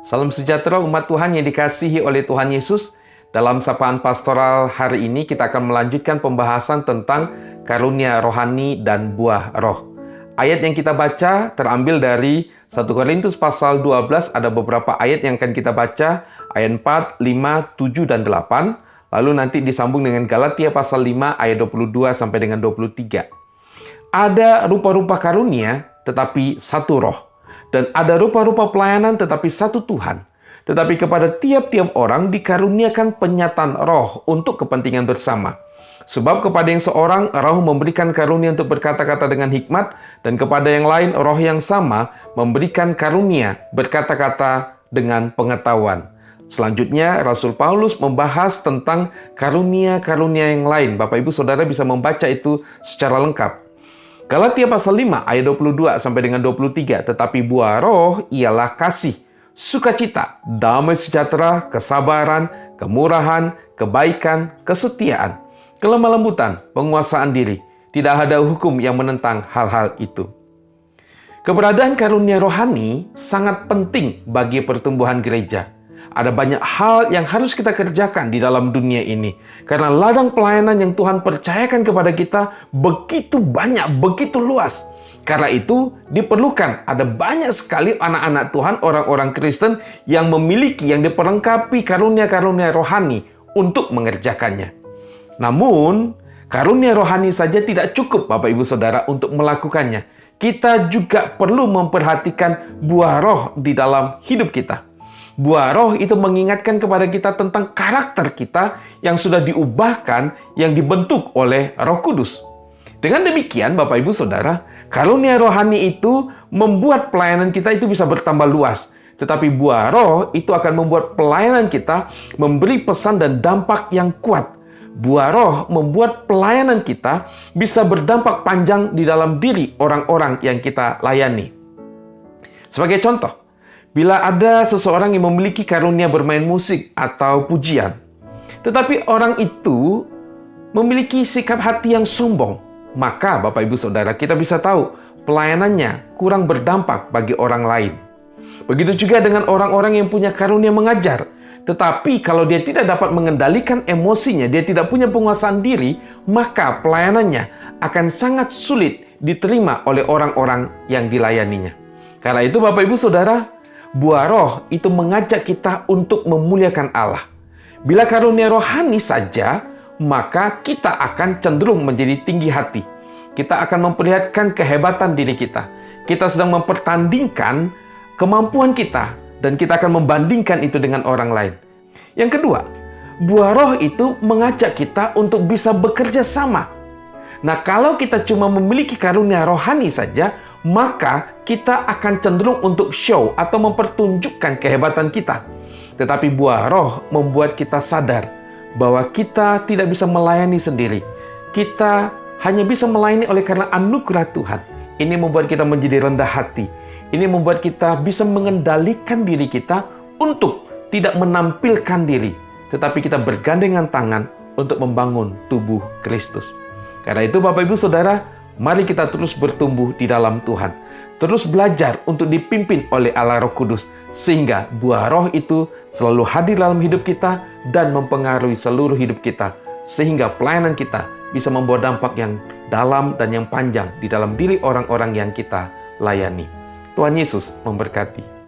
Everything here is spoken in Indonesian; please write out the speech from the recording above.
Salam sejahtera umat Tuhan yang dikasihi oleh Tuhan Yesus. Dalam sapaan pastoral hari ini kita akan melanjutkan pembahasan tentang karunia rohani dan buah roh. Ayat yang kita baca terambil dari 1 Korintus pasal 12, ada beberapa ayat yang akan kita baca, ayat 4, 5, 7, dan 8. Lalu nanti disambung dengan Galatia pasal 5 ayat 22 sampai dengan 23. Ada rupa-rupa karunia tetapi satu roh. Dan ada rupa-rupa pelayanan tetapi satu Tuhan. Tetapi kepada tiap-tiap orang dikaruniakan penyataan roh untuk kepentingan bersama. Sebab kepada yang seorang roh memberikan karunia untuk berkata-kata dengan hikmat, dan kepada yang lain roh yang sama memberikan karunia berkata-kata dengan pengetahuan. Selanjutnya Rasul Paulus membahas tentang karunia-karunia yang lain. Bapak Ibu Saudara bisa membaca itu secara lengkap. Galatia pasal 5 ayat 22 sampai dengan 23, tetapi buah roh ialah kasih, sukacita, damai sejahtera, kesabaran, kemurahan, kebaikan, kesetiaan, kelemah lembutan, penguasaan diri. Tidak ada hukum yang menentang hal-hal itu. Keberadaan karunia rohani sangat penting bagi pertumbuhan gereja. Ada banyak hal yang harus kita kerjakan di dalam dunia ini. Karena ladang pelayanan yang Tuhan percayakan kepada kita begitu banyak, begitu luas. Karena itu diperlukan ada banyak sekali anak-anak Tuhan, orang-orang Kristen yang memiliki, yang diperlengkapi karunia-karunia rohani untuk mengerjakannya. Namun, karunia rohani saja tidak cukup Bapak Ibu Saudara untuk melakukannya. Kita juga perlu memperhatikan buah roh di dalam hidup kita. Buah roh itu mengingatkan kepada kita tentang karakter kita yang sudah diubahkan, yang dibentuk oleh Roh Kudus. Dengan demikian, Bapak Ibu Saudara, karunia rohani itu membuat pelayanan kita itu bisa bertambah luas. Tetapi buah roh itu akan membuat pelayanan kita memberi pesan dan dampak yang kuat. Buah roh membuat pelayanan kita bisa berdampak panjang di dalam diri orang-orang yang kita layani. Sebagai contoh, bila ada seseorang yang memiliki karunia bermain musik atau pujian, tetapi orang itu memiliki sikap hati yang sombong, maka Bapak Ibu Saudara, kita bisa tahu pelayanannya kurang berdampak bagi orang lain. Begitu juga dengan orang-orang yang punya karunia mengajar, tetapi kalau dia tidak dapat mengendalikan emosinya, dia tidak punya penguasaan diri, maka pelayanannya akan sangat sulit diterima oleh orang-orang yang dilayaninya. Karena itu Bapak Ibu Saudara, buah roh itu mengajak kita untuk memuliakan Allah. Bila karunia rohani saja, maka kita akan cenderung menjadi tinggi hati. Kita akan memperlihatkan kehebatan diri kita. Kita sedang mempertandingkan kemampuan kita, dan kita akan membandingkan itu dengan orang lain. Yang kedua, buah roh itu mengajak kita untuk bisa bekerja sama. Nah, kalau kita cuma memiliki karunia rohani saja, maka kita akan cenderung untuk show atau mempertunjukkan kehebatan kita. Tetapi buah roh membuat kita sadar bahwa kita tidak bisa melayani sendiri. Kita hanya bisa melayani oleh karena anugerah Tuhan. Ini membuat kita menjadi rendah hati. Ini membuat kita bisa mengendalikan diri kita untuk tidak menampilkan diri, tetapi kita bergandengan tangan untuk membangun tubuh Kristus. Karena itu Bapak Ibu Saudara, mari kita terus bertumbuh di dalam Tuhan. Terus belajar untuk dipimpin oleh Allah Roh Kudus. Sehingga buah roh itu selalu hadir dalam hidup kita dan mempengaruhi seluruh hidup kita. Sehingga pelayanan kita bisa membawa dampak yang dalam dan yang panjang di dalam diri orang-orang yang kita layani. Tuhan Yesus memberkati.